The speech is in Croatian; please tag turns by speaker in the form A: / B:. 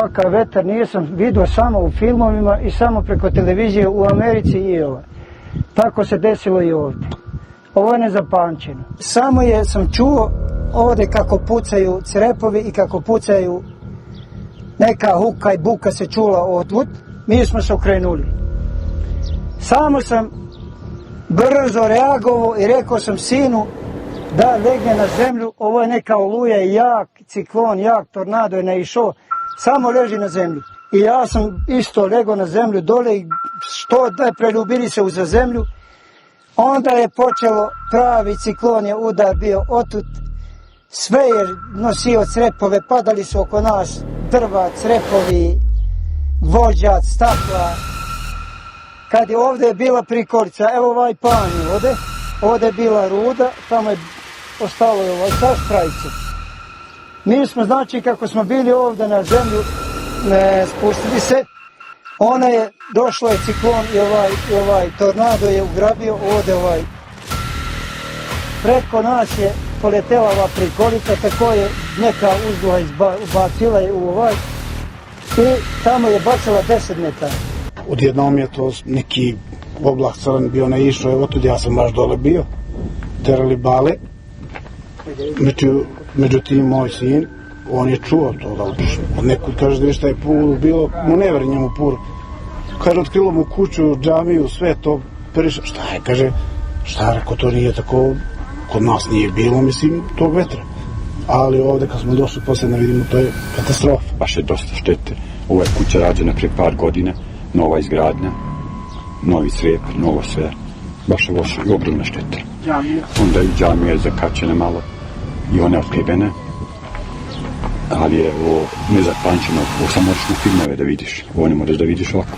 A: ovakav vetar nisam vidio samo u filmovima i samo preko televizije u Americi i ovo. Tako se desilo i ovdje. Ovo je nezapamćeno. Samo sam čuo ovdje kako pucaju crepovi i kako pucaju neka huka i buka se čula odvud. Mi smo se okrenuli. Samo sam brzo reagovao i rekao sam sinu da legne na zemlju. Ovo je neka oluja, jak ciklon, jak tornado je naišao. Samo leži na zemlju. I ja sam isto legao na zemlju dole i što da preljubili se uza zemlju. Onda je počelo pravi ciklon je udar bio otud. Sve je nosio crepove, padali su oko nas drva, crepovi, vođac, stakla. Kad je ovdje bila prikolica, evo ovaj panj ovdje je bila ruda, tamo je ostalo je ovaj saš krajice. Mi smo, znači, kako smo bili ovdje na zemlju, spustili se, ona je, došlo je ciklon i ovaj tornado je ugrabio ovdje preko nas je poletela ova prikolica, tako je neka uzduha ubacila je u i tamo je bacila 10 metara.
B: Odjednom je to neki oblak crn bio naišao, evo tu ja sam baš dole bio, terali bale, međutim moj sin, on je čuo to da od nekud kaže da je šta je pulu bilo, mu ne veri njemu puru. Kaže, otkrilo mu kuću, džamiju, sve to, prišao, šta je, kaže, šta rekao, to nije tako, kod nas nije bilo, mislim, tog vetra. Ali ovdje kad smo došli poslije da vidimo, to je katastrofa.
C: Baš je dosta štete. Ova je kuća rađena prije par godina, nova izgradnja, novi crijep, novo sve. Baš je loša i ogromna šteta. Onda i džamija je zakačena malo i ona je otkrivena. Ali je ovo nezapamćeno, ovo samo možeš na filmove da vidiš, ovo ne možeš da vidiš ovako.